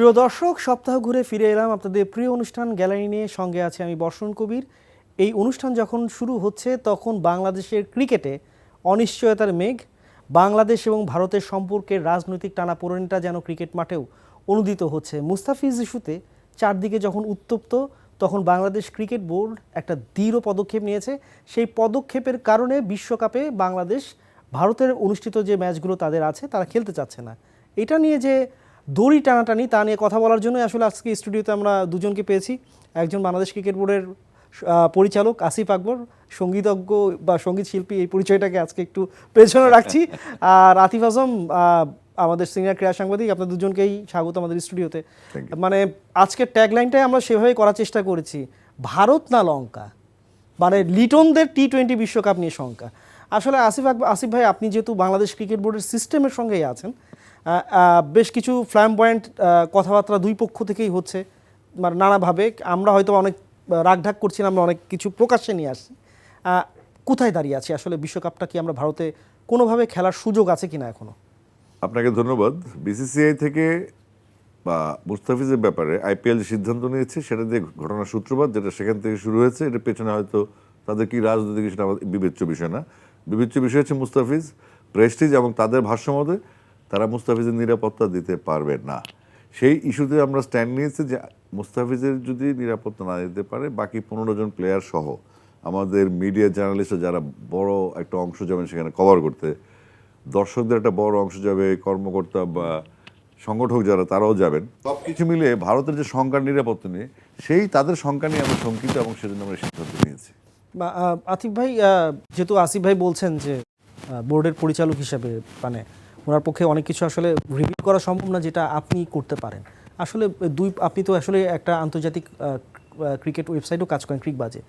প্রিয় দর্শক, সপ্তাহ ঘুরে ফিরে এলাম আপনাদের প্রিয় অনুষ্ঠান গ্যালারি নিয়ে। সঙ্গে আছে আমি বর্ষণ কবির। এই অনুষ্ঠান যখন শুরু হচ্ছে তখন বাংলাদেশের ক্রিকেটে অনিশ্চয়তার মেঘ। বাংলাদেশ এবং ভারতের সম্পর্কের রাজনৈতিক টানাপোড়েনটা যেন ক্রিকেট মাঠেও অনুদিত হচ্ছে। মুস্তাফিজ ইস্যুতে চারদিকে যখন উত্তপ্ত, তখন বাংলাদেশ ক্রিকেট বোর্ড একটা দৃঢ় পদক্ষেপ নিয়েছে। সেই পদক্ষেপের কারণে বিশ্বকাপে বাংলাদেশ ভারতের অনুষ্ঠিত যে ম্যাচগুলো তাদের আছে তারা খেলতে চাচ্ছে না। এটা নিয়ে যে দড়ি টানাটানি, তা নিয়ে কথা বলার জন্য আসলে আজকে স্টুডিওতে আমরা দুজনকে পেয়েছি। একজন বাংলাদেশ ক্রিকেট বোর্ডের পরিচালক আসিফ আকবর, সঙ্গীতজ্ঞ বা সঙ্গীত শিল্পী, এই পরিচয়টাকে আজকে একটু পেছনে রাখছি। আর আতিফ আজম, আমাদের সিনিয়র ক্রীড়া সাংবাদিক। আপনাদের দুজনকেই স্বাগত আমাদের স্টুডিওতে। মানে আজকের ট্যাগলাইনটাই আমরা সেভাবেই করার চেষ্টা করেছি, ভারত না লঙ্কা, মানে লিটনদের টি-20 বিশ্বকাপ নিয়ে শঙ্কা। আসলে আসিফ ভাই, আপনি যেহেতু বাংলাদেশ ক্রিকেট বোর্ডের সিস্টেমের সঙ্গেই আছেন, বেশ কিছু ফ্ল্যামবয়েন্ট কথাবার্তা দুই পক্ষ থেকেই হচ্ছে, মানে নানাভাবে। আমরা হয়তো অনেক রাগঢাক করছি না, আমরা অনেক কিছু প্রকাশ্যে নিয়ে আসছি। কোথায় দাঁড়িয়ে আছি আসলে? বিশ্বকাপটা কি আমরা ভারতে কোনোভাবে খেলার সুযোগ আছে কিনা এখনো? আপনাকে ধন্যবাদ। বিসিসিআই থেকে বা মুস্তাফিজের ব্যাপারে আইপিএল যে সিদ্ধান্ত নিয়েছে সেটা দিয়ে ঘটনার সূত্রপাত, যেটা সেখান থেকে শুরু হয়েছে। এটার পেছনে হয়তো তাদের কি রাজনৈতিক, সেটা আমাদের বিবেচ্য বিষয় না। বিবেচ্য বিষয় হচ্ছে মুস্তাফিজ, প্রেস্টিজ এবং তাদের ভাষ্যমতে তারা মুস্তাফিজের নিরাপত্তা দিতে পারবে না। সেই ইস্যুতে আমরা স্ট্যান্ড নিয়েছি যে মুস্তাফিজের যদি নিরাপত্তা না দিতে পারে, বাকি 15 জন প্লেয়ার সহ আমাদের মিডিয়া জার্নালিস্ট যারা বড় একটা অংশ যাবেন সেখানে কভার করতে, দর্শকদের একটা বড় অংশ যাবে, কর্মকর্তা বা সংগঠক যারা তারাও যাবেন, সব কিছু মিলে ভারতের যে সংখ্যার নিরাপত্তা নিয়ে, সেই তাদের সংখ্যা নিয়ে আমরা শঙ্কিত এবং সেজন্য আমরা সিদ্ধান্ত নিয়েছি। আতিফ ভাই, যেহেতু আসিফ ভাই বলছেন যে বোর্ডের পরিচালক হিসেবে, মানে ওনার পক্ষে অনেক কিছু আসলে রিভিল করা সম্ভব না যেটা আপনি করতে পারেন। আসলে আপনি তো আসলে একটা আন্তর্জাতিক ক্রিকেট ওয়েবসাইটও কাজ করেন, ক্রিকবাজে।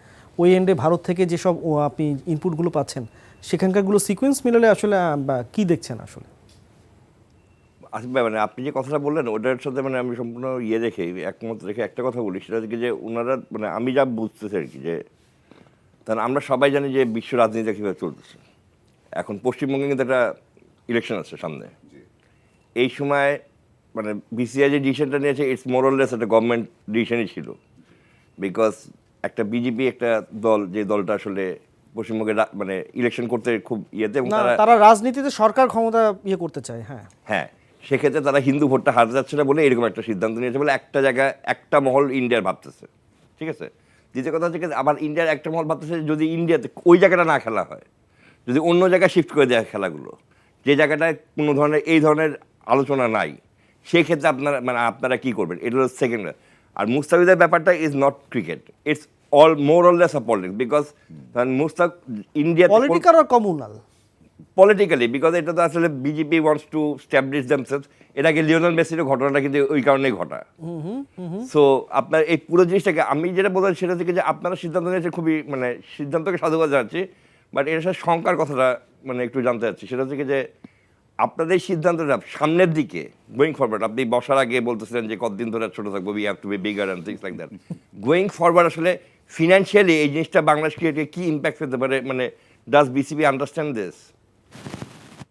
ওই এন্ডে ভারত থেকে যেসব আপনি ইনপুটগুলো পাচ্ছেন, সেখানকারগুলো সিকোয়েন্স মিলালে আসলে কি দেখছেন আসলে? আসিফ ভাই, মানে আপনি যে কথাটা বললেন ওটার সাথে মানে আমি সম্পূর্ণ রেখে একমত রেখে একটা কথা বলি, সেটা হচ্ছে যে ওনারা, মানে আমি যা বুঝতেছি আর কি, যে কারণ আমরা সবাই জানি যে বিশ্ব রাজনীতি কীভাবে চলতেছে। এখন পশ্চিমবঙ্গে কিন্তু একটা ইলেকশন আছে সামনে। এই সময় মানে বিসিআই যে ডিসিশনটা নিয়েছে, ইটস মোরলেস একটা গভর্নমেন্ট ডিসিশনই ছিল। বিকজ একটা বিজেপি একটা দল, যে দলটা আসলে পশ্চিমবঙ্গে মানে ইলেকশন করতে খুব ইয়েতে, এবং তারা রাজনীতিতে সরকার ক্ষমতা করতে চায়। হ্যাঁ হ্যাঁ, সেক্ষেত্রে তারা হিন্দু ভোটটা হারতে যাচ্ছে না বলে এরকম একটা সিদ্ধান্ত নিয়েছে বলে একটা জায়গায় একটা মহল ইন্ডিয়ার ভাবতেছে। ঠিক আছে, দ্বিতীয় কথা হচ্ছে আবার ইন্ডিয়ার একটা মহল ভাবতেছে যদি ইন্ডিয়াতে ওই জায়গাটা না খেলা হয়, যদি অন্য জায়গায় শিফট করে দেয় খেলাগুলো, যে জায়গাটায় কোনো ধরনের এই ধরনের আলোচনা নাই, সেই ক্ষেত্রে আপনারা কী করবেন? এটা হলো সেকেন্ড। আর মুস্তাফিজের ব্যাপারটা is not cricket, it's all more or less a politics. Because মুস্তাফ ইন্ডিয়া পলিটিক্যাল আর কমিউনাল, পলিটিক্যালি, বিকজ এটা তো আসলে BJP wants to establish themselves. এর আগে লিওনেল মেসির ঘটনাটা কিন্তু ওই কারণেই ঘটা। সো আপনার এই পুরো জিনিসটাকে আমি যেটা বললাম সেটা থেকে যে আপনারা সিদ্ধান্ত নিয়েছে, খুবই মানে সিদ্ধান্তকে সাধুবাদ জানাচ্ছি। বাট এর সাথে শঙ্কার কথাটা মানে একটু জানতে চাচ্ছি, সেটা থেকে যে আপনাদের সিদ্ধান্তটা সামনের দিকে গোয়িং ফরওয়ার্ড, আপনি বসার আগে বলতেছিলেন যে কতদিন ধরে ছোটো থাকবো, we have to B bigger and things like that. Going forward আসলে ফিনান্সিয়ালি এই জিনিসটা বাংলাদেশ ক্রিকেটকে কী ইম্প্যাক্ট পেতে পারে? মানে ডাজ বিসিবি আন্ডারস্ট্যান্ড দিস?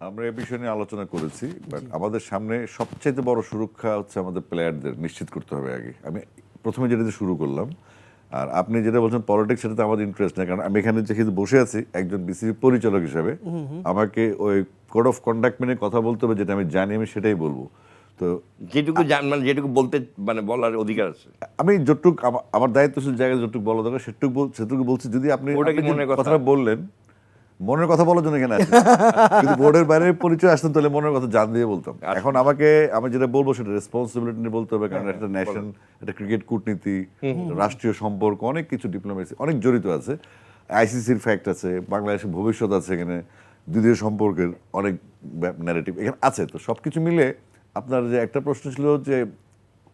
আমরা এই বিষয় নিয়ে আলোচনা করেছি, বাট আমাদের সামনে সবচেয়ে বড় সুরক্ষা হচ্ছে আমাদের প্লেয়ারদের নিশ্চিত করতে হবে আগে। আমি প্রথমে যেটা দিয়ে শুরু করলাম। আর আপনি যেটা বলছেন পলিটিক্স, সেটাতে আমাদের ইন্টারেস্ট নেই, কারণ আমি এখানে যেহেতু বসে আছি একজন বিসিবি পরিচালক হিসাবে, আমাকে ওই কোড অফ কন্ডাক্ট মেনে কথা বলতে হবে, যেটা আমি জানি আমি সেটাই বলবো। তো যেটুকু মানে যেটুকু বলতে মানে বলার অধিকার আছে, আমি যতটুকু আমার দায়িত্বশীল জায়গায় যতটুকু বলা দরকার সেটুকু বলছি। যদি আপনি কথাটা বললেন, মনের কথা বলার জন্য এখানে আছে, কিন্তু বোর্ডের বাইরে পরিচয় আসতেন তাহলে মনের কথা জান দিয়ে বলতাম। এখন আমি যেটা বলবো সেটা রেসপন্সিবিলিটি নিয়ে বলতে হবে, কারণ একটা ন্যাশন, একটা ক্রিকেট কূটনীতি, রাষ্ট্রীয় সম্পর্ক, অনেক কিছু ডিপ্লোমেসি অনেক জড়িত আছে। আইসিসির ফ্যাক্ট আছে, বাংলাদেশের ভবিষ্যৎ আছে, এখানে দ্বিতীয় সম্পর্কের অনেক ন্যারেটিভ এখানে আছে। তো সব কিছু মিলে আপনার যে একটা প্রশ্ন ছিল যে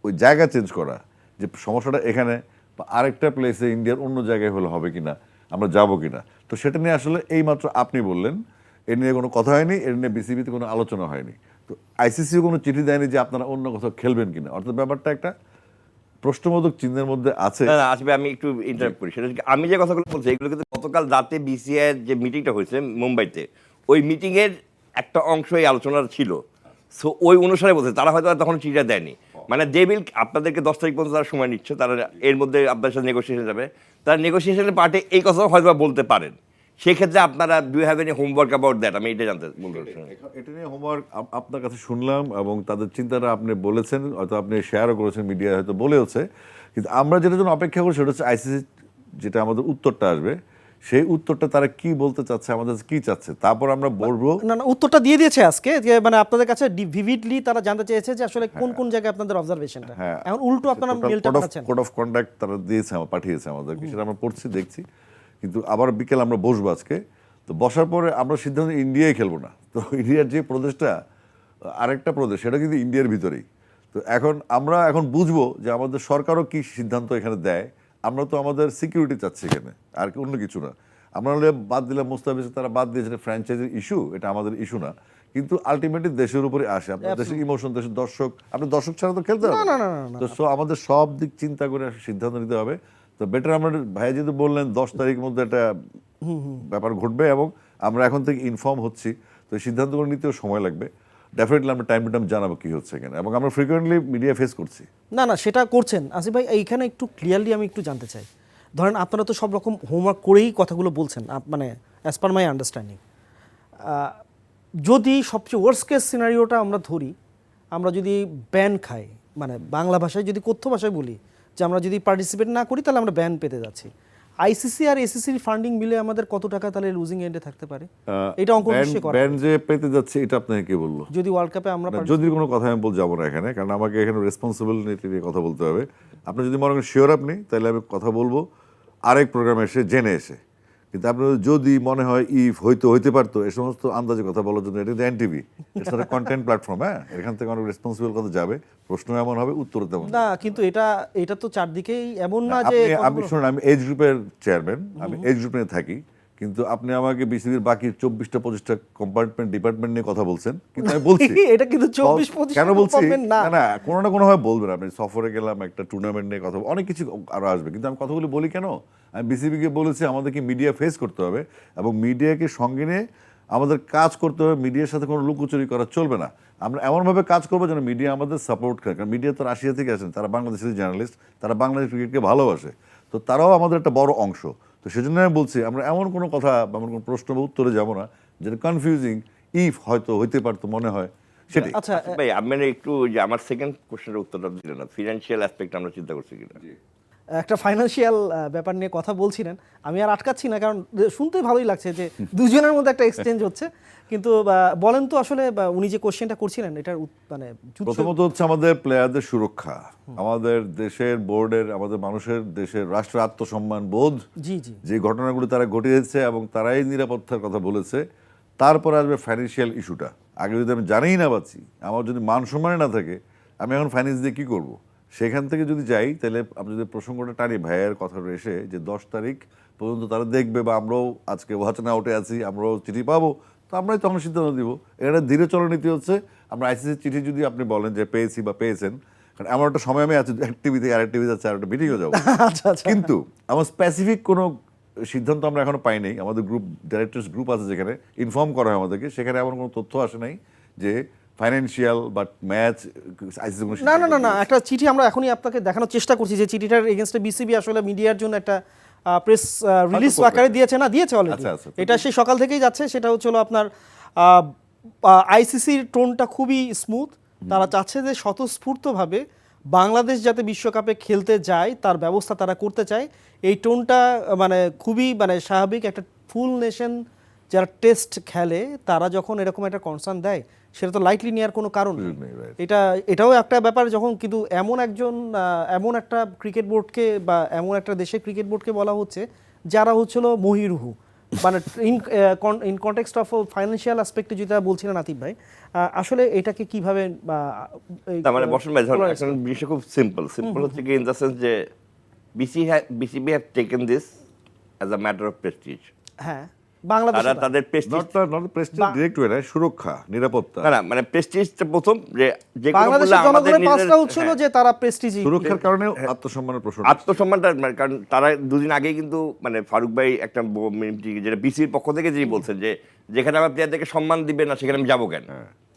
ওই জায়গা চেঞ্জ করা, যে সমস্যাটা এখানে বা আরেকটা প্লেসে ইন্ডিয়ার অন্য জায়গায় হলে হবে কিনা, আমরা যাবো কিনা, তো সেটা নিয়ে আসলে এইমাত্র আপনি বললেন এ নিয়ে কোনো কথা হয়নি, এর নিয়ে বিসিবিতে কোনো আলোচনা হয়নি। তো আইসিসিও কোনো চিঠি দেয়নি যে আপনারা অন্য কোথাও খেলবেন কিনা, অর্থাৎ ব্যাপারটা একটা প্রশ্নবোধক চিহ্নের মধ্যে আছে। না আসবে, আমি একটু ইন্টারাপ্ট করি। সেটা আমি যে কথাগুলো বলছি এগুলো কিন্তু গতকাল রাতে বিসিআই যে মিটিংটা হয়েছে মুম্বাইতে, ওই মিটিংয়ের একটা অংশ এই আলোচনার ছিল। সো ওই অনুসারে বলছে, তারা হয়তো তখন চিঠিটা দেয়নি। মানে দে উইল আপনাদেরকে 10 তারিখ পর্যন্ত তারা সময় নিচ্ছে, তারা এর মধ্যে আপনার সাথে নেগোসিয়েশন যাবে, তারা নেগোসিয়েশনের পার্টে এই কথা হয়তো বলতে পারেন। সেক্ষেত্রে আপনারা do have any homework about that, আমি এটা জানতে বলতে চাই। এটা নিয়ে হোমওয়ার্ক আপনার কাছে শুনলাম এবং তাদের চিন্তাটা আপনি বলেছেন, হয়তো আপনি শেয়ারও করেছেন, মিডিয়া হয়তো বলেওছে, কিন্তু আমরা যেটার জন্য অপেক্ষা করি সেটা হচ্ছে আইসিসি যেটা আমাদের উত্তরটা আসবে, সেই উত্তরটা তারা কি বলতে চাচ্ছে, আমাদের কি চাচ্ছে, তারপর আমরা বলবো। না না, উত্তরটা দিয়ে দিয়েছে আজকে, যে মানে আপনাদের কাছে ভিভিডলি তারা জানতে চেয়েছে যে আসলে কোন কোন জায়গায় আপনাদের অবজারভেশনটা। হ্যাঁ, এখন উল্টো আপনারা মেলটা পাঠাচ্ছেন। কোড অফ কন্ডাক্ট তারা দিয়েছে, পাঠিয়েছে আমাদেরকে, সেটা আমরা পড়ছি, দেখছি। কিন্তু আবার বিকেল আমরা বসবো আজকে, তো বসার পরে আমরা সিদ্ধান্ত ইন্ডিয়ায় খেলবো না। তো ইন্ডিয়ার যে প্রদেশটা, আরেকটা প্রদেশ, সেটা কিন্তু ইন্ডিয়ার ভিতরেই। তো আমরা এখন বুঝবো যে আমাদের সরকারও কি সিদ্ধান্ত এখানে দেয়। আমরা তো আমাদের সিকিউরিটি চাচ্ছি এখানে, আর অন্য কিছু না। আমরা হলে বাদ দিলাম মুস্তাফিজ, তারা বাদ দিয়েছে, ফ্র্যাঞ্চাইজির ইস্যু, এটা আমাদের ইস্যু না। কিন্তু আলটিমেটলি দেশের উপরে আসে, আপনার দেশের ইমোশন, দেশের দর্শক, আপনি দর্শক ছাড়া তো খেলতে হবে না, না। না, না, না। তো সো আমাদের সব দিক চিন্তা করে সিদ্ধান্ত নিতে হবে। তো বেটার, আমরা ভাই যেহেতু বললেন 10 তারিখের মধ্যে একটা ব্যাপার ঘটবে এবং আমরা এখন থেকে ইনফর্ম হচ্ছি, তো সিদ্ধান্তগুলো নিতেও সময় লাগবে। ডেফিনেটলি আমরা টাইম টু টাইম জানাবো কি হচ্ছে এখানে, এবং আমরা ফ্রিকোয়েন্টলি মিডিয়া ফেস করছি। না না, সেটা করছেন আসিফ ভাই। এইখানে একটু ক্লিয়ারলি আমি একটু জানতে চাই, ধরেন আপনারা তো সব রকম হোমওয়ার্ক করেই কথাগুলো বলছেন, মানে অ্যাজ পার মাই আন্ডারস্ট্যান্ডিং, যদি সবচেয়ে ওয়ার্স্ট কেস সিনারিওটা আমরা ধরি, আমরা যদি ব্যান খাই, মানে বাংলা ভাষায় যদি কথ্য ভাষায় বলি যে আমরা যদি পার্টিসিপেট না করি তাহলে আমরা ব্যান পেতে যাচ্ছি, আইসিসি আর এসিসির ফান্ডিং মিলে আমাদের কত টাকা তাহলে লুজিং এন্ডে থাকতে পারে? এটা অঙ্ক নিশ্চয়ই করা। ব্যান যে পেতে যাচ্ছে এটা আপনাকে কে বললো? যদি ওয়ার্ল্ড কাপে আমরা যদি কোনো কথা আমি বলতে যাবো না এখানে, কারণ আমাকে এখানে রেসপন্সিবিলিটি নিয়ে কথা বলতে হবে। আপনি যদি মনে করেন শিওর আপনি, তাহলে আমি কথা বলবো আরেক প্রোগ্রামে এসে, জেনে এসে। কিন্তু আপনার যদি মনে হয় ইফ হইতে পারতো, এই সমস্ত আন্দাজে কথা বলার জন্য, এটা এনটিভি, এটা একটা কন্টেন্ট প্ল্যাটফর্ম। হ্যাঁ, এখান থেকে অনেক রেসপন্সিবল কথা যাবে, প্রশ্ন এমন হবে, উত্তর তেমন। না, কিন্তু এটা তো চারদিকেই এমন না যে আমি শুনুন, আমি এজ গ্রুপের চেয়ারম্যান, আমি এজ গ্রুপে থাকি, কিন্তু আপনি আমাকে বিসিবির বাকি 24টা কম্পার্টমেন্ট, ডিপার্টমেন্ট নিয়ে কথা বলছেন, কিন্তু আমি বলছি এটা কিন্তু 24-25 কেন বলছি না। না, কোনো না কোনো ভাবে বলবেন। আপনি সফরে গেলাম, একটা টুর্নামেন্ট নিয়ে কথা, অনেক কিছু আরো আসবে, কিন্তু আমি কথাগুলি বলি কেন, আমি বিসিবিকে বলেছি আমাদেরকে মিডিয়া ফেস করতে হবে এবং মিডিয়াকে সঙ্গে নিয়ে আমাদের কাজ করতে হবে। মিডিয়ার সাথে কোনো লুকোচুরি করা চলবে না। আমরা এমনভাবে কাজ করবো যেন মিডিয়া আমাদের সাপোর্ট করে, কারণ মিডিয়া তো রাশিয়া থেকে আসেন, তারা বাংলাদেশের জার্নালিস্ট, তারা বাংলাদেশ ক্রিকেটকে ভালোবাসে, তো তারাও আমাদের একটা বড় অংশ। তো সেজন্য আমি বলছি, আমরা এমন কোনো কথা বা এমন কোনো প্রশ্ন বা উত্তরে যাবো না যেটা কনফিউজিং, ইফ হয়তো হইতে পারতো মনে হয় সেটাই। আচ্ছা ভাই আপনি একটু যে আমার সেকেন্ড কোশ্চেনের উত্তরটা দিলেন না, ফিনান্সিয়াল অ্যাসপেক্ট আমরা চিন্তা করছি কিনা। একটা ফাইন্যান্সিয়াল ব্যাপার নিয়ে কথা বলছিলেন, আমি আর আটকাচ্ছি না, কারণ শুনতেই ভালোই লাগছে যে দুজনের মধ্যে একটা এক্সচেঞ্জ হচ্ছে। কিন্তু বলেন তো আসলে উনি যে কোশ্চেনটা করছিলেন, এটার মানে প্রথমত হচ্ছে আমাদের প্লেয়ারদের সুরক্ষা, আমাদের দেশের বোর্ডের, আমাদের মানুষের, দেশের রাষ্ট্রের আত্মসম্মান বোধ, জি জি, যে ঘটনাগুলো তারা ঘটিয়েছে এবং তারাই নিরাপত্তার কথা বলেছে। তারপরে আসবে ফাইন্যান্সিয়াল ইস্যুটা। আগে যদি আমি জানিই না পাচ্ছি, আমার যদি মান সম্মানে না থাকে, আমি এখন ফাইন্যান্স দিয়ে কী করবো? সেখান থেকে যদি যাই, তাহলে আমি যদি প্রসঙ্গটা টানি ভাইয়ের কথাটা এসে, যে 10 তারিখ পর্যন্ত তারা দেখবে, বা আমরাও আজকে ওয়াচ না আউটে আছি, আমরাও চিঠি পাবো, তো আমরাই তখন সিদ্ধান্ত দিব। এটা ধীরে চলনীতি হচ্ছে। আমরা আইসিসির চিঠি যদি আপনি বলেন যে পেয়েছি বা পেয়েছেন, কারণ আমার একটা সময় আমি আছি, এক টিভি থেকে আরেক টিভি যাচ্ছে, আর একটা মিটিংয়ে যাবো, কিন্তু আমার স্পেসিফিক কোনো সিদ্ধান্ত আমরা এখনো পাইনি। আমাদের গ্রুপ, ডাইরেক্টর্স গ্রুপ আছে যেখানে ইনফর্ম করা হয় আমাদেরকে, সেখানে এমন কোনো তথ্য আসে নাই যে ফাইন্যান্সিয়াল বা ম্যাচ আইসিসি কোনো না না না না, একটা চিঠি আমরা এখনই আপনাকে দেখানোর চেষ্টা করছি, যে চিঠিটার এগেইনস্টে বিসিবি আসলে মিডিয়ার জন্য একটা প্রেস রিলিজ আকারে দিয়েছে, না দিয়েছে অলরেডি। এটা সেই সকাল থেকেই যাচ্ছে। সেটা হচ্ছে আপনার আইসিসির টোনটা খুবই স্মুথ, তারা চাচ্ছে যে স্বতঃস্ফূর্তভাবে বাংলাদেশ যাতে বিশ্বকাপে খেলতে যায় তার ব্যবস্থা তারা করতে চায়। এই টোনটা মানে খুবই মানে স্বাভাবিক। একটা ফুল নেশন যারা টেস্ট খেলে, তারা যখন এরকম একটা কনসার্ন দেয়, সেটা তো লাইটলি নেওয়ার কোনো কারণ নেই। এটাও একটা ব্যাপার, যখন কিন্তু এমন একটা ক্রিকেট বোর্ডকে বা এমন একটা দেশের ক্রিকেট বোর্ডকে বলা হচ্ছে যারা হচ্ছিল মহিরুহু, মানে ইন কনটেক্সট অফ ফাইন্যান্সিয়াল অ্যাসপেক্টে যেটা বলছিলেন আতিফ ভাই, আসলে এটাকে কিভাবে মানে বসুন ভাই, ধরুন একটা বিষয় খুব সিম্পল হচ্ছে কি, ইন দ্য সেন্স যে BCB have taken this as a matter of Prestige. হ্যাঁ, বাংলাদেশ তাদের প্রেস্টিজ, ডিরেক্ট ওয়ে না, সুরক্ষা, নিরাপত্তা, না মানে প্রেস্টিজটা প্রথম, যে বাংলাদেশের জনগণের পাঁচটা হচ্ছিল যে তারা প্রেস্টিজ, সুরক্ষার কারণে আত্মসম্মানের প্রশ্ন, আত্মসম্মানটা, কারণ তারা দুদিন আগেই কিন্তু মানে ফারুক ভাই একটা যেটা বিসির পক্ষ থেকে যিনি বলছেন যে যেখানে আমার প্লেয়ারদেরকে সম্মান দিবে না সেখানে আমি যাবো কেন,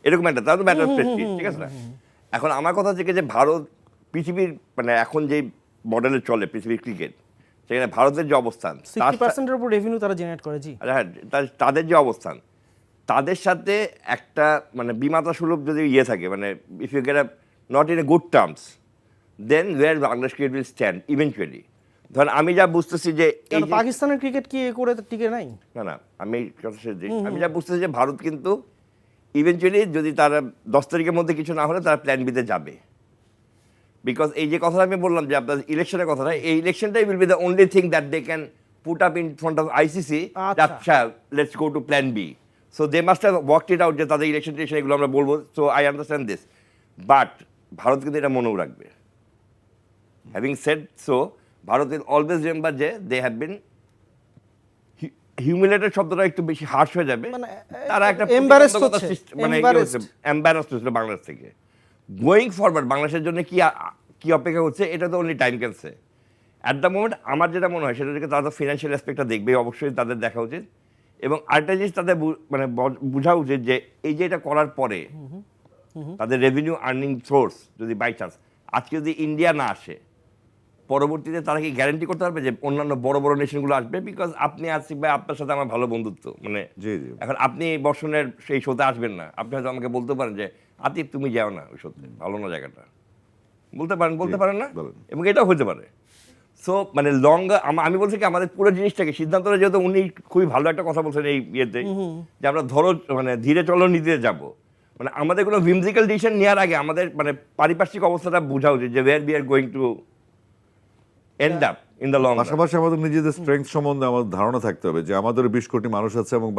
এরকম একটা, তাহলে ম্যাটার অফ প্রেস্টিজ, ঠিক আছে না? এখন আমার কথা হচ্ছে কি যে ভারত পৃথিবীর মানে এখন যে মডেলে চলে পৃথিবীর ক্রিকেট, সেখানে ভারতের যে অবস্থান 60%-এর উপর রেভিনিউ তারা জেনারেট করে, জি। হ্যাঁ, তাদের যে অবস্থান, তাদের সাথে একটা মানে বিমাতা সুলভ যদি ইয়ে থাকে, মানে if you get not in a good terms, then our Bangladesh cricket will stand eventually. ধরেন আমি যা বুঝতেছি যে এই যে পাকিস্তানের ক্রিকেট কি এ করে টিকে নাই? না আমি কথা শেষ দিই। আমি যা বুঝতেছি যে ভারত কিন্তু ইভেনচুয়ালি যদি তারা 10 তারিখের মধ্যে কিছু না হলে তারা প্ল্যান বিতে যাবে। বিকজ এই যে কথাটা আমি বললাম যে আপনার ইলেকশনের কথাটা, এই ইলেকশনটাই will be the only thing that they can put up in front of ICC আচ্ছা let's go to plan B. So they must have worked it out যে তাদের ইলেকশন টিলেকশন এগুলো আমরা বলবো। So I understand this, but Bharat কিন্তু এটা মনেও রাখবে। Having said so, Bharat will always remember যে দে হ্যাভ বিন হিউমিলেটেড শব্দটা একটু বেশি হার্শ হয়ে যাবে, মানে তারা একটা embarrassed হচ্ছে, মানে এম্বারাসড হচ্ছিল বাংলাদেশ থেকে। গোয়িং ফরওয়ার্ড বাংলাদেশের জন্য কি অপেক্ষা হচ্ছে এটা তো only time can say. At the moment আমার যেটা মনে হয় সেটা থেকে তারা তো ফিনান্সিয়াল অ্যাসপেক্টটা দেখবে, অবশ্যই তাদের দেখা উচিত। এবং আরেকটা জিনিস তাদের মানে বোঝা উচিত যে এই যে এটা করার পরে তাদের রেভিনিউ আর্নিং সোর্স যদি বাই চান্স আজকে যদি ইন্ডিয়া না আসে, পরবর্তীতে তারা কি গ্যারান্টি করতে পারবে যে অন্যান্য বড় বড় নেশনগুলো আসবে? বিকজ আপনি আসিফ ভাই, আপনার সাথে আমার ভালো বন্ধুত্ব, মানে জি জি। এখন আপনি বর্ষণের সেই শোতে আসবেন না, আপনি হয়তো আমাকে বলতে পারেন যে আতিফ তুমি যাও না ওই শোতে, ভালো না জায়গাটা, বলতে পারেন না, বলেন। এবং এটাও হতে পারে। সো মানে আমি বলছি কি আমাদের পুরো জিনিসটাকে সিদ্ধান্তটা, যেহেতু উনি খুবই ভালো একটা কথা বলছেন এই ইয়েতে যে আমরা মানে ধীরে চলো নীতিতে যাব, মানে আমাদের কোনো ভিমজিক্যাল ডিসিশন নেওয়ার আগে আমাদের মানে পারিপার্শ্বিক অবস্থাটা বোঝা উচিত যে where we are going to end up in the long. পাশাপাশি আমাদের নিজেদের স্ট্রেংথ সম্বন্ধে আমাদের ধারণা থাকতে হবে যে আমাদের 20 কোটি মানুষ আছে এবং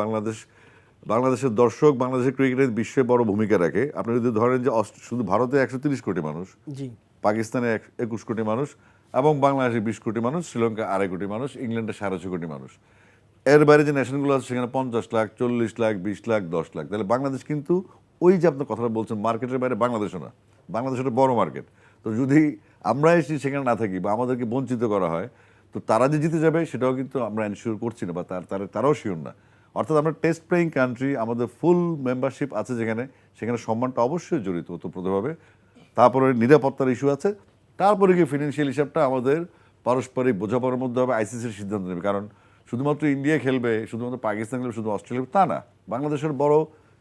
বাংলাদেশের দর্শক বাংলাদেশের ক্রিকেটের বিশ্বে বড় ভূমিকা রাখে। আপনি যদি ধরেন যে শুধু ভারতে 130 কোটি মানুষ, জি, পাকিস্তানে 21 কোটি মানুষ এবং বাংলাদেশে 20 কোটি মানুষ, শ্রীলঙ্কা 2.5 কোটি মানুষ, ইংল্যান্ডে 6.5 কোটি মানুষ। এর বাইরে যে ন্যাশনগুলো আছে সেখানে 50 লাখ, 40 লাখ, 20 লাখ, 10 লাখ। তাহলে বাংলাদেশ কিন্তু ওই যে আপনার কথাটা বলছেন মার্কেটের বাইরে বাংলাদেশও না, বাংলাদেশ একটা বড় মার্কেট। তো যদি আমরা এসে সেখানে না থাকি বা আমাদেরকে বঞ্চিত করা হয়, তো তারা যে জিতে যাবে সেটাও কিন্তু আমরা এনশিওর করছি না বা তারাও শিওর না। অর্থাৎ আমরা টেস্ট প্লেয়িং কান্ট্রি, আমাদের ফুল মেম্বারশিপ আছে সেখানে সম্মানটা অবশ্যই জড়িত ওতপ্রোতভাবে। তারপরে নিরাপত্তার ইস্যু আছে, তারপরে গিয়ে ফিনান্সিয়াল হিসাবটা আমাদের পারস্পরিক বোঝাপড়ার মধ্যে হবে, আইসিসির সিদ্ধান্ত নেবে। কারণ শুধুমাত্র ইন্ডিয়া খেলবে, শুধুমাত্র পাকিস্তান খেলবে, শুধু অস্ট্রেলিয়া তা না, বাংলাদেশের বড়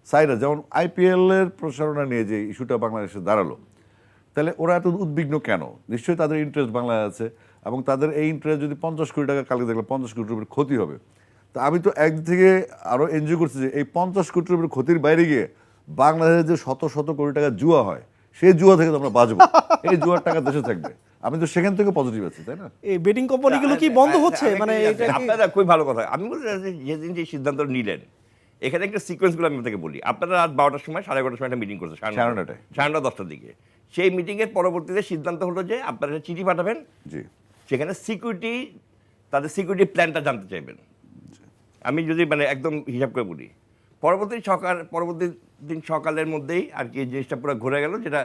সাইডা যেমন IPL এর প্রসারণা নিয়ে যে ইস্যুটা বাংলাদেশে দাঁড়ালো, তাহলে ওরা এত উদ্বিগ্ন কেন? নিশ্চয়ই তাদের ইন্টারেস্ট বাংলায় আছে এবং তাদের এই ইন্টারেস্ট যদি 50 কোটি টাকা, কালকে দেখলাম 50 কোটি রুপির ক্ষতি হবে। তা আমি তো একদিক থেকে আরও এনজয় করছি যে এই 50 কোটি রুপির ক্ষতির বাইরে গিয়ে বাংলাদেশে যে শত শত কোটি টাকা জুয়া হয়, সেই জুয়া থেকে তো আমরা বাঁচবো, এই জুয়ার টাকা দেশে থাকবে। আমি তো সেখান থেকে পজিটিভ আছি, তাই না? এই বেটিং কোম্পানিগুলো কি বন্ধ হচ্ছে? মানে এটা কি আপনারা খুবই ভালো কথা। আমি বলতে চাচ্ছি যেদিন যে সিদ্ধান্ত নিলেন, এখানে একটা সিকোয়েন্সগুলো আমি আপনাকে বলি। আপনারা রাত 12টার সময় 11:30টার সময় একটা মিটিং করছে, 9:30-10টার দিকে। সেই মিটিংয়ের পরবর্তীতে সিদ্ধান্ত হলো যে আপনারা একটা চিঠি পাঠাবেন, জি, সেখানে তাদের সিকিউরিটি প্ল্যানটা জানতে চাইবেন। আমি যদি মানে একদম হিসাব করে বলি, পরবর্তী দিন সকালের মধ্যেই আর কি জিনিসটা পুরো ঘুরে গেল, যেটা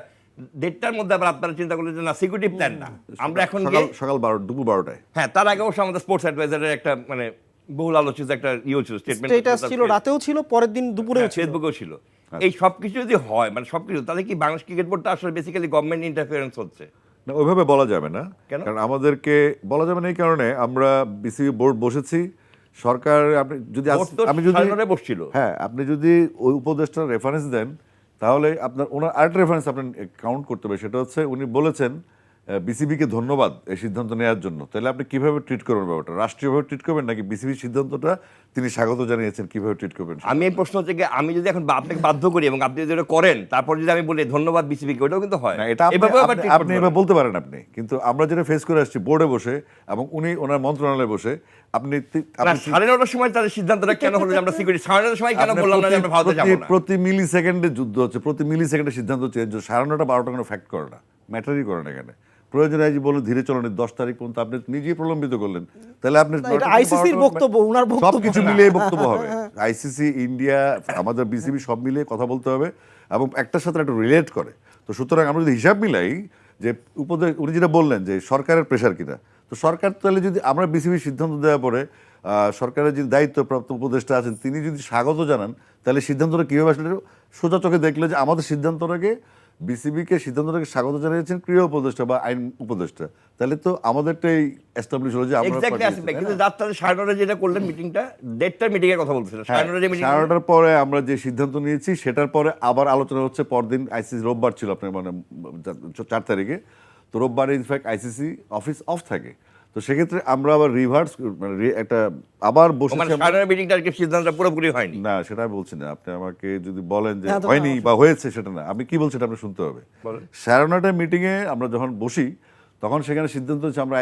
1:30টার মধ্যে আবার আপনারা চিন্তা করলেন যে না, সিকিউরিটি প্ল্যান না, আমরা এখন সকাল দুপুর 12টায়। হ্যাঁ, তার আগে অবশ্য আমাদের স্পোর্টস অ্যাডভাইজারের একটা মানে বহুল আলোচিত একটা ছিল, স্টেটাস ছিল, রাতেও ছিল, পরের দিন দুপুরেও ছিল, ফেসবুকেও ছিল। এই সবকিছু যদি হয়, মানে সবকিছু, তাহলে কি বাংলাদেশ ক্রিকেট বোর্ডটা আসলে বেসিক্যালি গভর্নমেন্ট ইন্টারফারেন্স হচ্ছে? না, ওইভাবে বলা যাবে না। কেন? কারণ আমাদেরকে বলা যাবে না এই কারণে আমরা বিসিবি বোর্ড বসেছি, সরকার আপনি যদি বসছিল, হ্যাঁ, আপনি যদি ওই উপদেষ্টার রেফারেন্স দেন তাহলে ওনার আরেকটা রেফারেন্স আপনি কাউন্ট করতে হবে। সেটা হচ্ছে উনি বলেছেন বিসিবিকে ধন্যবাদ এই সিদ্ধান্ত নেওয়ার জন্য। তাহলে আপনি কিভাবে ট্রিট করবেন ব্যাপারটা? রাষ্ট্রীয়ভাবে ট্রিট করবেন নাকি বিসিবির সিদ্ধান্তটা তিনি স্বাগত জানিয়েছেন কিভাবে ট্রিট করবেন? আমি এই প্রশ্ন হচ্ছে আমি যদি এখন আপনাকে বাধ্য করি এবং আপনি যদি এটা করেন, তারপর যদি আমি বলি ধন্যবাদ বিসিবিকে, ওটাও কিন্তু হয় না। এটা আপনি এবার বলতে পারেন আপনি, কিন্তু আমরা যেটা ফেস করে আসছি বোর্ডে বসে এবং উনি ওনার মন্ত্রণালয়ে বসে, আপনি 9:30টার সময় তাদের সিদ্ধান্তটা কেন হলো যে আমরা সিকিউরিটি 9:30টার সময় কেন বললাম না যে আমরা ভারতে যাব না? প্রতি মিলি সেকেন্ডে যুদ্ধ হচ্ছে, প্রতি মিলি সেকেন্ডে সিদ্ধান্ত চেঞ্জ হচ্ছে। 9:30 12টা কোনো ফ্যাক্ট করে না, ম্যাটারই করে না। এখানে প্রয়োজন আজ বলে ধীরে চলনের 10 তারিখ পর্যন্ত আপনি নিজেই প্রলম্বিত করলেন, তাহলে আপনি আইসিসির বক্তব্য, ওনার বক্তব্য, সবকিছু মিলিয়ে বক্তব্য হবে। আইসিসি, ইন্ডিয়া, আমাদের বিসিবি সব মিলিয়ে কথা বলতে হবে এবং একটার সাথে একটা রিলেট করে। তো সুতরাং আমরা যদি হিসাব মিলাই যে উনি যেটা বললেন যে সরকারের প্রেশার কিনা, তো সরকার তাহলে যদি আমরা বিসিবি সিদ্ধান্ত দেওয়ার পরে সরকারের যে দায়িত্বপ্রাপ্ত উপদেষ্টা আছেন তিনি যদি স্বাগত জানান, তাহলে সিদ্ধান্তটা কীভাবে আসলে সোজা চোখে দেখলে যে আমাদের সিদ্ধান্তটাকে বিসিবিকে সিদ্ধান্তটাকে স্বাগত জানিয়েছেন ক্রীড়া উপদেষ্টা বা আইন উপদেষ্টা, তাহলে তো আমাদেরটাই এস্টাবলিশ হলো যে আমরা এক্স্যাক্টলি আসিফ ভাই, কিন্তু রাত 9:30 যেটা করলেন মিটিংটা, 1:30টার মিটিং এর কথা বলছিলেন, 9:30 যে মিটিং, 9:30টার পরে আমরা যে সিদ্ধান্ত নিয়েছি সেটার পরে আবার আলোচনা হচ্ছে পরদিন আইসিসি রোববার ছিল আপনার মানে 4 তারিখে, তো রোববারে ইনফ্যাক্ট আইসিসি অফিস অফ থাকে, তো সেক্ষেত্রে আমরা আবার রিভার্স মানে একটা আবার মানে বসেছি 9:30 মিটিংটা আর কি সিদ্ধান্তটা পুরোপুরি হয়নি। না সেটা আমি বলছি না, আপনি আমাকে যদি বলেন যে হ্যাঁ, তো হয়নি বা হয়েছে সেটা না, আমি কি বলছি এটা আপনি শুনতে হবে। বলেন। 9:30টার মিটিংয়ে আমরা যখন বসি তখন সেখানে সিদ্ধান্ত হচ্ছে আমরা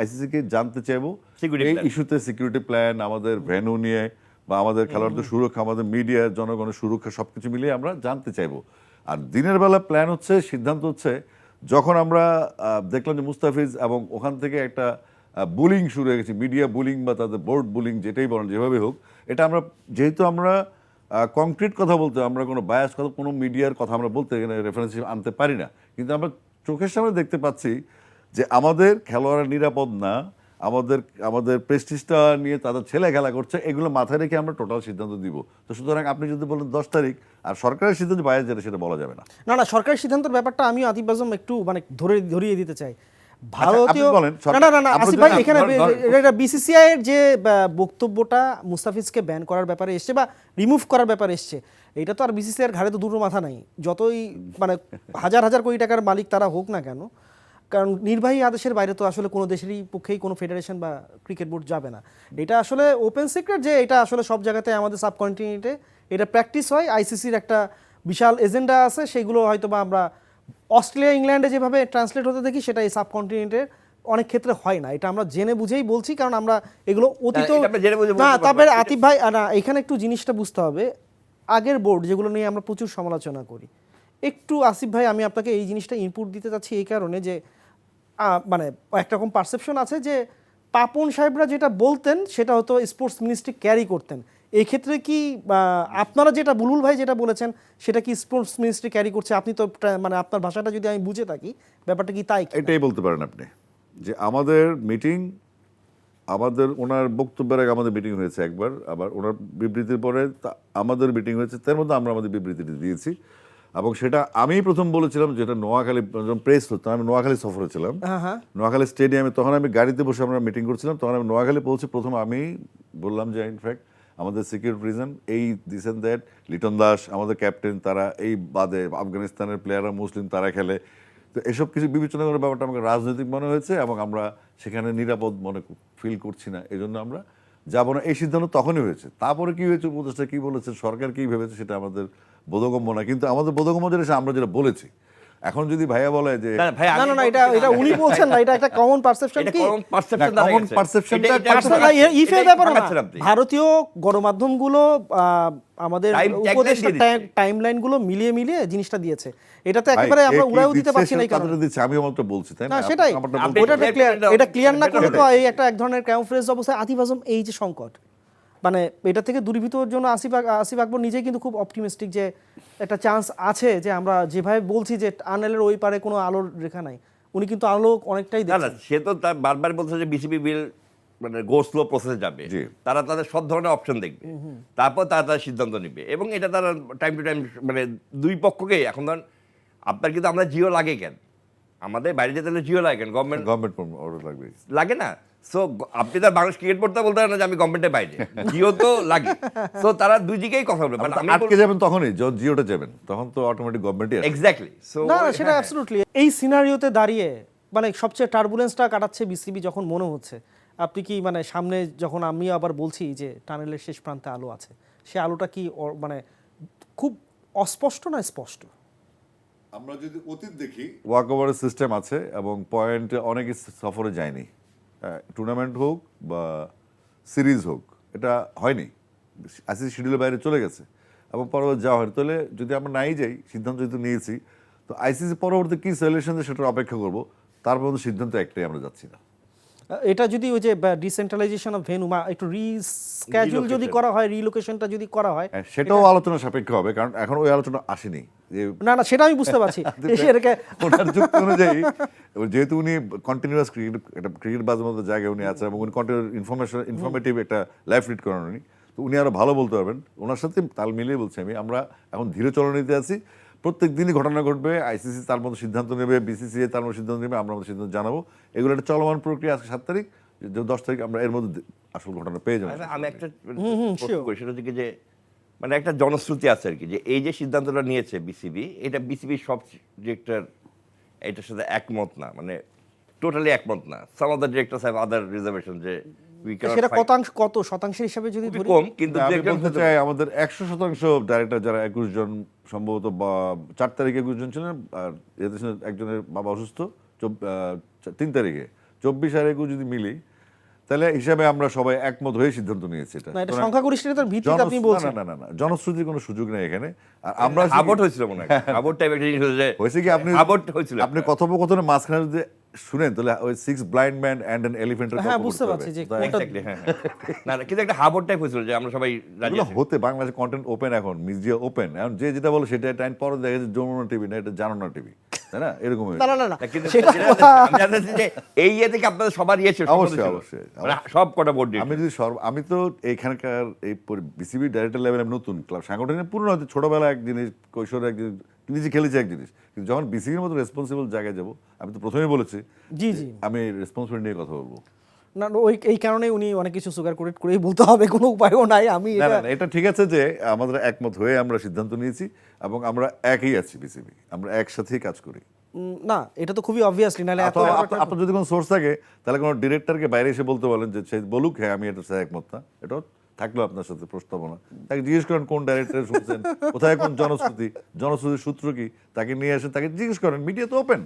আইসিসিকে জানতে চাইবো Security এই plan। ইস্যুতে সিকিউরিটি প্ল্যান, আমাদের ভেন্যু নিয়ে বা আমাদের খেলোয়াড়দের সুরক্ষা, আমাদের মিডিয়া, জনগণের সুরক্ষা সবকিছু মিলিয়ে আমরা জানতে চাইবো। আর দিনের বেলা প্ল্যান হচ্ছে, সিদ্ধান্ত হচ্ছে যখন আমরা দেখলাম যে মুস্তাফিজ এবং ওখান থেকে একটা বুলিং শুরু হয়ে গেছে, মিডিয়া বুলিং বা তাদের বোর্ড বুলিং যেটাই বলেন যেভাবে হোক, এটা আমরা যেহেতু আমরা কংক্রিট কথা বলতে, আমরা কোনো বায়াস কথা, কোনো মিডিয়ার কথা আমরা বলতে এখানে রেফারেন্স আনতে পারি না, কিন্তু আমরা চোখের সামনে দেখতে পাচ্ছি যে আমাদের খেলোয়াড়রা নিরাপদ না, আমাদের প্রেস্টিজটা নিয়ে তাদের ছেলে খেলা করছে, এগুলো মাথায় রেখে আমরা টোটাল সিদ্ধান্ত দিব। তো সুতরাং আপনি যদি বলেন 10 তারিখ আর সরকারের সিদ্ধান্ত বায়াস যেটা সেটা বলা যাবে না। না সরকারি সিদ্ধান্তের ব্যাপারটা আমি আতিফ আজম একটু মানে ধরিয়ে দিতে চাই। আপনি ভারতীয় বলেন, না আপনি আসিফ যদি ভাই, না- এখানে ধর- এটা বিসিসিআই এর যে বক্তব্যটা মুস্তাফিজকে ব্যান করার ব্যাপারে এসছে বা রিমুভ করার ব্যাপারে এসছে, এটা তো আর বিসিসিআই এর ঘাড়ে তো দুটো মাথা নাই, যতই মানে হাজার হাজার কোটি টাকার মালিক তারা হোক না কেন, কারণ নির্বাহী আদেশের বাইরে তো আসলে কোনো দেশেরই পক্ষেই কোনো ফেডারেশন বা ক্রিকেট বোর্ড যাবে না। এটা আসলে ওপেন সিক্রেট যে এটা আসলে সব জায়গাতে আমাদের সাবকন্টিনেন্টে এটা প্র্যাকটিস হয়। আইসিসির একটা বিশাল এজেন্ডা আছে, সেইগুলো হয়তো বা আমরা অস্ট্রেলিয়া ইংল্যান্ডে যেভাবে ট্রান্সলেট হতে দেখি সেটা এই সাবকন্টিনেন্টের অনেক ক্ষেত্রে হয় না। এটা আমরা জেনে বুঝেই বলছি, কারণ আমরা এগুলো অতীত এটা আমরা জেনে বুঝে বলতে না। পারবো। তারপরে আতিফ ভাই না, এখানে একটু জিনিসটা বুঝতে হবে, আগের বোর্ড যেগুলো নিয়ে আমরা প্রচুর সমালোচনা করি, একটু আসিফ ভাই আমি আপনাকে এই জিনিসটা ইনপুট দিতে চাচ্ছি এই কারণে যে মানে একরকম পারসেপশন আছে যে পাপন সাহেবরা যেটা বলতেন সেটা হয়তো স্পোর্টস মিনিস্ট্রি ক্যারি করতেন। এই ক্ষেত্রে কি আপনারা যেটা বুলবুল ভাই যেটা বলেছেন সেটা কি স্পোর্টস মিনিস্ট্রি ক্যারি করছে? আপনি তো মানে আপনার ভাষাটা যদি আমি বুঝে থাকি ব্যাপারটা কি তাই কিনা? এটাই বলতে পারেন আপনি যে আমাদের মিটিং, আমাদের ওনার বক্তব্যের আগে আমাদের মিটিং হয়েছে একবার, আবার ওনার বিবৃতির পরে আমাদের মিটিং হয়েছে, তার মধ্যে আমরা আমাদের বিবৃতিটি দিয়েছি। এবং সেটা আমি প্রথম বলেছিলাম, যেটা নোয়াখালী যখন প্রেস হতো, আমি নোয়াখালী সফরে ছিলাম, হ্যাঁ নোয়াখালী স্টেডিয়ামে, তখন আমি গাড়িতে বসে আমরা মিটিং করছিলাম, তখন আমি নোয়াখালী পৌঁছে প্রথম আমি বললাম যে ইনফ্যাক্ট আমাদের সিকিউরিটি রিজন এই this and that, Liton Das আমাদের ক্যাপ্টেন, তারা এই বাদে আফগানিস্তানের প্লেয়াররা মুসলিম, তারা খেলে, তো এসব কিছু বিবেচনা করার ব্যাপারটা আমাকে রাজনৈতিক মনে হয়েছে এবং আমরা সেখানে নিরাপদ মনে ফিল করছি না, এই জন্য আমরা যাবো না, এই সিদ্ধান্ত তখনই হয়েছে। তারপরে কি হয়েছে, উপদেষ্টা কি বলেছে, সরকার কি ভেবেছে, সেটা আমাদের বোধগম্য না, কিন্তু আমাদের বোধগম্য যেটা আমরা যেটা বলেছি। এখন যদি ভাইয়া বলে যে না, ভাই, না না এটা উনি বলছেন না, এটা একটা কমন পারসেপশন এটা কি common perception না, দাঁড়ায় common গেছে। perception টা এটা- এটা- পার্সোনাল না, এটা- ইফের এটাই ব্যাপার না। ভাঙাচ্ছেন আপনি। ভারতীয় গণমাধ্যমগুলো আমাদের Time tagline উপদেষ্টা দিয়ে দিচ্ছে। টাইমলাইন গুলো মিলিয়ে জিনিসটা দিয়েছে। এটা তো একেবারে আমরা উড়াইও দিতে পারছি না এই কারণে। দিচ্ছে, আমি আমারটা বলছি, তাই না না? সেটাই, আমারটা আপনি- বলতে ওটা পারেন। ক্লিয়ার, এটা- এটা ক্লিয়ার না করলে তো সেটাই। এই একটা এক ধরনের ক্যামফ্রেজ অবস্থায় আতিফ আজম এই যে সংকট, মানে এটা থেকে দূরীভূত হওয়ার জন্য আসিফ আকবর নিজেই কিন্তু খুব অপটিমিস্টিক যে একটা চান্স আছে যে আমরা যেভাবে বলছি যে টানেলের ওই পারে কোনো আলোর রেখা নাই, উনি কিন্তু আলো অনেকটাই না না, দেখছেন। সে তো তার বারবার বলছে যে বিসিবি বিল মানে গো স্লো প্রসেসে যাবে, জি। তারা তাদের সব ধরনের অপশন দেখবে, তারপর তারা তাদের সিদ্ধান্ত নেবে, এবং এটা তারা টাইম টু টাইম মানে দুই পক্ষকেই। এখন ধরেন আপনার কিন্তু আমরা জিও লাগে কেন, আমাদের বাইরে যেতে হলে জিও লাগে কেন, গভর্নমেন্ট অর্ডার লাগবে। লাগে না। সো আপনি তার বাংলাদেশ ক্রিকেট বোর্ড বলতে পারেন না যে আমি গভর্নমেন্টের বাইরে, জিও তো লাগে। সো তারা দুই দিকেই কথা বলবে, মানে আমি আটকে যাবেন তখনই, যখন জিওটা যাবেন তখন তো অটোমেটিক গভর্নমেন্টই আসবে। এক্স্যাক্টলি। সো না না সেটা অ্যাবসলিউটলি এই সিনারিওতে দাঁড়িয়ে মানে সবচেয়ে টার্বুলেন্সটা কাটাচ্ছে বিসিবি যখন মনে হচ্ছে, আপনি কি মানে সামনে যখন আমি আবার বলছি যে টানেলের শেষ প্রান্তে আলো আছে, সে আলোটা কি মানে খুব অস্পষ্ট না স্পষ্ট? আমরা যদি অতীত দেখি, ওয়াক ওভারের সিস্টেম আছে এবং পয়েন্টে অনেকে সফরে যায়নি, টুর্নামেন্ট হোক বা সিরিজ হোক, এটা হয়নি, আইসিসি শিডিউলের বাইরে চলে গেছে এবং পরবর্তী যাওয়া হয়। তাহলে যদি আমরা নাই যাই, সিদ্ধান্ত যেহেতু নিয়েছি, তো আইসিসি পরবর্তী কী সলিউশন সেটার অপেক্ষা করবো, তার মধ্যে সিদ্ধান্ত একটাই, আমরা যাচ্ছি না। এটা যদি ওই যে ডিসেন্ট্রালাইজেশন অফ ভেন্যু বা একটু রিস্কেজুল যদি করা হয়, রিলোকেশনটা যদি করা হয়, সেটাও আলোচনা সাপেক্ষ হবে, কারণ এখন ওই আলোচনা আসেনি যে না না সেটা আমি বুঝতে পারছি। এটাকে ওনার যুক্তি অনুযায়ী, যেহেতু উনি কন্টিনিউয়াস একটা ক্রিকেট বাজের মতো জায়গায় উনি আছেন এবং উনি কন্টিনিউ ইনফরমেটিভ একটা লাইফ লিড করেন উনি, তো উনি আরো ভালো বলতে পারবেন। ওনার সাথে তাল মিলিয়ে বলছি আমরা এখন ধীরে চলনীতে আছি। প্রত্যেক দিনই ঘটনা ঘটবে, আইসিসি তার মতো সিদ্ধান্ত নেবে, বিসিসিআই তার মতো সিদ্ধান্ত নেবে, আমরা আমাদের সিদ্ধান্ত জানাবো। এগুলো একটা চলমান প্রক্রিয়া। আজকে 7 তারিখ, 10 তারিখ আমরা এর মধ্যে আসল ঘটনা পেয়ে যাবো। আমি একটা প্রশ্ন করি, সেটা হচ্ছে যে মানে একটা জনশ্রুতি আছে আর কি, যে এই যে সিদ্ধান্তটা নিয়েছে বিসিবি, এটা বিসিবির সব ডিরেক্টর এটার সাথে একমত না, মানে টোটালি একমত না। Some of the directors have other reservation, যে সেটা কত শতাংশের হিসাবে যদি ধরি? কম, কিন্তু আমি বলতে চাই আমাদের 100% ডাইরেক্টর যারা 21 জন সম্ভবত, বা 4 তারিখে 21 জন ছিলেন, আর এদের সঙ্গে একজনের বাবা অসুস্থ 3 তারিখে, 24 আর 21 যদি মিলি, তাহলে হিসাবে আমরা সবাই একমত হয়ে সিদ্ধান্ত নিয়েছি। এটা না, এটা সংখ্যাগরিষ্ঠতার ভিত্তিতে আপনি বলছেন। না, জনশ্রুতির কোনো সুযোগ নেই এখানে। আর আমরা আবট হয়েছিল মনে হয়, আবট টাইপ একটা জিনিস হয়েছে কি, আপনি আবট হয়েছিল। আপনি কথোপকথনের মাঝখানে যদি শুনেন, তাহলে ওই 6 ব্লাইন্ড ম্যান অ্যান্ড অ্যান এলিফ্যান্টের হ্যাঁ, বুঝতে পারছি যে Exactly, হ্যাঁ, হ্যাঁ। না, কিন্তু একটা হাবট টাইপ হয়েছিল যে আমরা সবাই রাজি আছি। হতে বাংলাদেশে কন্টেন্ট ওপেন, এখন মিডিয়া ওপেন, এখন যে যেটা বলে সেটা টাইম পরে দেখা যাচ্ছে যমুনা টিভি না, এটা জানানো টিভি, তাই না? এরকম হয়েছে। না। না, কিন্তু আমি জানতে চাচ্ছি যে এই ইয়ে থেকে আপনাদের সবার ইয়ে ছিল, অবশ্যই, ছিল। অবশ্যই। মানে সব কটা বোর্ড আমি তো এইখানকার এই বিসিবি ডাইরেক্টর লেভেলে নতুন, ক্লাব সাংগঠনিক পুরনো, হয়তো ছোটবেলা এক জিনিস, কৈশোরে এক জিনিস, নিজে খেলেছি এক জিনিস, কিন্তু যখন বিসিবির মতো রেসপন্সিবল জায়গায় যাব, আমি তো প্রথমেই বলেছি জি আমি রেসপন্সিবিলিটি নিয়ে কথা বলবো। না, এই কারণে উনি অনেক কিছু সুগার কোটেড করেই বলতে হবে, কোনো উপায়ও নাই। আমি না, এটা ঠিক আছে যে আমাদের একমত হয়ে আমরা সিদ্ধান্ত নিয়েছি, এবং আমরা একই আছি বিসিবি, আমরা একসাথেই কাজ করি। না, এটা তো খুবই অবভিয়াসলি, নাহলে এত আপনার যদি কোনো সোর্স থাকে, তাহলে কোনো ডিরেক্টরকে বাইরে এসে বলতে বলেন যে সে বলুক হ্যাঁ আমি এটা সাথে একমত না, এটাও থাকলো আপনার সাথে প্রস্তাবনা। তাকে জিজ্ঞেস করেন কোন ডাইরেক্টর শুনছেন, কোথায় কোন জনশ্রুতির সূত্র কি, তাকে নিয়ে আসেন, তাকে জিজ্ঞেস করেন। মিডিয়া তো ওপেন,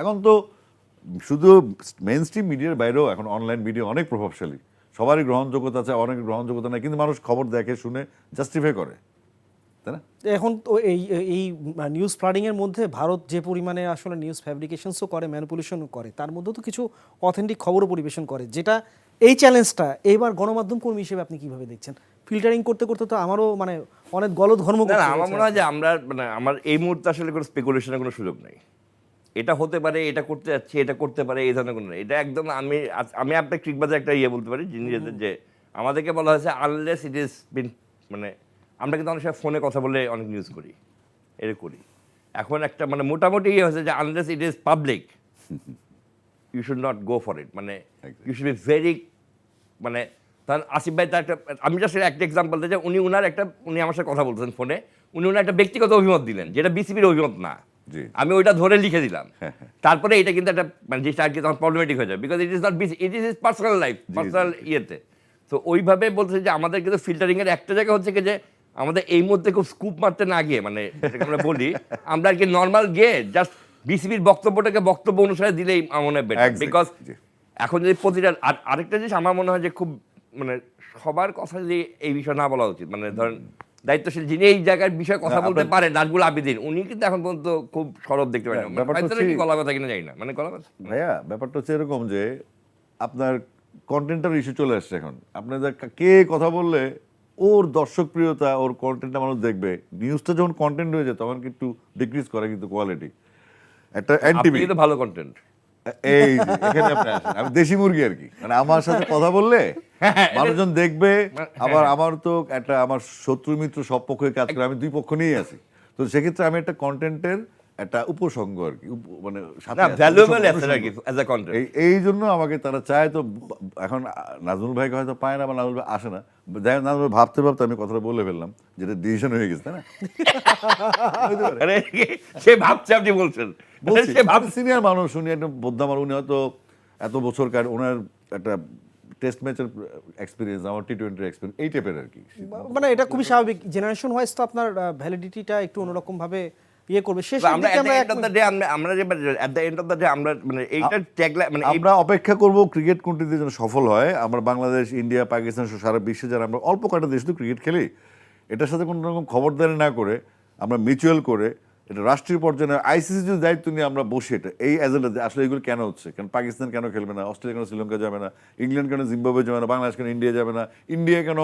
এখন তো শুধু মেইন স্ট্রিম মিডিয়ার বাইরেও এখন অনলাইন মিডিয়া অনেক প্রভাবশালী, সবারই গ্রহণযোগ্যতা আছে, অনেক গ্রহণযোগ্যতা নেই, কিন্তু মানুষ খবর দেখে শুনে জাস্টিফাই করে, তাই না? এখন তো এই নিউজ ফ্লাডিং এর মধ্যে ভারত যে পরিমাণে আসলে নিউজ ফ্যাব্রিকেশনসও করে, ম্যানিপুলেশনও করে, তার মধ্যে তো কিছু অথেন্টিক খবরও পরিবেশন করে, যেটা এই চ্যালেঞ্জটা এইবার গণমাধ্যম কর্মী হিসেবে আপনি কিভাবে দেখছেন? ফিল্টারিং করতে করতে তো আমারও মানে অনেক গলধর্ম করতে না, আমার হয়েছে। মনে হয় যে আমরা মানে আমার এই মুহূর্তে আসলে কোনো স্পেকুলেশনের কোনো সুযোগ নেই। এটা হতে পারে, এটা করতে যাচ্ছে, এটা করতে পারে, এই ধরনের কোনো নেই। এটা একদম আমি আপনার ক্রিকবাজে একটা ইয়ে বলতে পারি, জিনিসের যে আমাদেরকে বলা হয়েছে আনলেস ইট ইজ বিন, মানে আমরা কিন্তু অনেক সময় ফোনে কথা বলে অনেক নিউজ করি, এটা করি। এখন একটা মানে মোটামুটি ইয়ে হয়েছে যে unless it is public you should not go for it, মানে ইউ শুড বি ভেরি, মানে তখন আসিফ ভাই তার একটা, আমি জাস্ট একটা এক্সাম্পল দিই যে উনি আমার সাথে কথা বলতেছেন ফোনে, উনি ওনার একটা ব্যক্তিগত অভিমত দিলেন, যেটা বিসিবির অভিমত না, আমি ওইটা ধরে লিখে দিলাম। তারপরে এটা কিন্তু একটা মানে জিনিসটা আর কি তখন প্রবলেমেটিক হয়ে যায়, because it is not BC, it is is personal life, personal ইয়েতে। তো ওইভাবে বলছে যে আমাদের কিন্তু ফিল্টারিং এর একটা জায়গা হচ্ছে কি যে আমাদের এই মধ্যে খুব স্কুপ মারতে না গিয়ে, মানে যেটাকে আমরা বলি, আমরা আর কি নর্মাল গিয়ে জাস্ট বিসিবির বক্তব্যটাকে বক্তব্য অনুসারে দিলেই আমার মনে হয় বেটার, বিকজ এখন যদি প্রতিটা আরেকটা জিনিস আমার মনে হয় যে খুব মানে সবার কথা যদি এই বিষয়ে না বলা উচিত, মানে ধরেন দায়িত্বশীল যিনি এই জায়গার বিষয়ে কথা বলতে পারেন, নাজবুল আবিদিন, উনি কিন্তু এখন পর্যন্ত খুব সরব দেখতে পারেন, গলা কথা কিনা যাই না, মানে গলা কথা ভাইয়া। ব্যাপারটা হচ্ছে এরকম যে আপনার কন্টেন্টের ইস্যু চলে আসছে এখন, আপনাদের কে কথা বললে ওর দর্শক প্রিয়তা, ওর কন্টেন্টটা মানুষ দেখবে। নিউজটা যখন কন্টেন্ট হয়ে যায় তখন কিন্তু ডিক্রিজ করে কিন্তু কোয়ালিটি। একটা এনটিভি কিন্তু ভালো কন্টেন্ট, এই যে এখানে আপনি আসেন, আমি দেশি মুরগি আর কি, মানে আমার সাথে কথা বললে মানুষজন দেখবে। আবার আমার তো একটা আমার শত্রু মিত্র সব পক্ষে কাজ করে, আমি দুই পক্ষ নিয়েই আছি, তো সেক্ষেত্রে আমি একটা কন্টেন্টের একটা উপসঙ্গ আর কি, মানে ভ্যালুয়েবল অ্যাসেট আর কি অ্যাজ আ কন্টেন্ট। এই জন্য আমাকে তারা চায়। তো এখন নাজমুল ভাইকে হয়তো পায় না বা নাজমুল ভাই আসে না, যাই হোক, নাজমুল ভাবতে ভাবতে আমি কথাটা বলে ফেললাম, যেটা ডিসিশন হয়ে গেছে, তাই না? সে ভাবছে, আপনি বলছেন সে ভাবছে সিনিয়র মানুষ, উনি একটা বোদ্ধামার, উনি হয়তো এত বছর ওনার একটা টেস্ট ম্যাচের এক্সপিরিয়েন্স, আমার টি-20 এক্সপিরিয়েন্স, এই টাইপের আর কি। মানে এটা খুবই স্বাভাবিক, জেনারেশন ওয়াইজ তো আপনার ভ্যালিডিটিটা একটু অন্যরকম ভাবে ইয়ে করবে। শেষ আমরা at the end of the day আমরা মানে এইটা ট্যাগলাইন, মানে আমরা অপেক্ষা করব ক্রিকেট কোনটিতে যেন সফল হয়। আমরা বাংলাদেশ, ইন্ডিয়া, পাকিস্তান সহ সারা বিশ্বে যারা আমরা অল্প কটা দেশ তো ক্রিকেট খেলি, এটার সাথে কোনো রকম খবরদারি না করে আমরা মিউচুয়াল করে এটা রাষ্ট্রীয় পর্যায়ে আইসিসি যদি দায়িত্ব নিয়ে আমরা বসি, এটা এই এজেন্ডাতে আসলে এগুলো কেন হচ্ছে, কারণ পাকিস্তান কেন খেলবে না, অস্ট্রেলিয়া কেন শ্রীলঙ্কা যাবে না, ইংল্যান্ড কেন জিম্বাবুয়ে যাবে না, বাংলাদেশ কেন ইন্ডিয়া যাবে না, ইন্ডিয়া কেন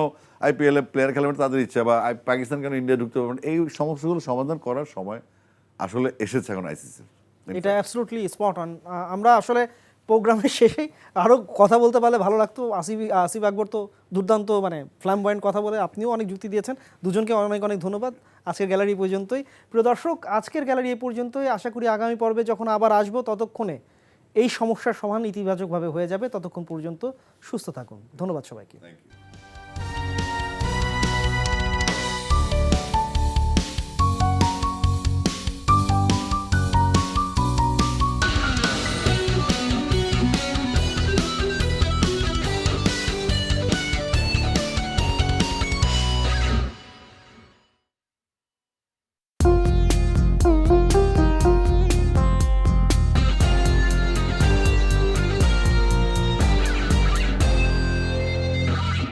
আইপিএল এ প্লেয়ার খেলবে না তাদের ইচ্ছা, বা পাকিস্তান কেন ইন্ডিয়া ঢুকতে পারবে না, এই সমস্যাগুলো সমাধান করার সময় আসলে এসেছে এখন আইসিসির। এটা অ্যাবসলিউটলি স্পট অন। আমরা আসলে প্রোগ্রামের শেষে আরও কথা বলতে পারলে ভালো লাগতো। আসিফ আকবর তো দুর্দান্ত মানে ফ্ল্যামবয়েন্ট কথা বলে, আপনিও অনেক যুক্তি দিয়েছেন, দুজনকে অনেক অনেক ধন্যবাদ। আজকের গ্যালারি পর্যন্তই। প্রিয় দর্শক, আজকের গ্যালারি এই পর্যন্তই। আশা করি আগামী পর্বে যখন আবার আসবো ততক্ষণে এই সমস্যার সমাধান ইতিবাচকভাবে হয়ে যাবে। ততক্ষণ পর্যন্ত সুস্থ থাকুন। ধন্যবাদ সবাইকে। Thank you.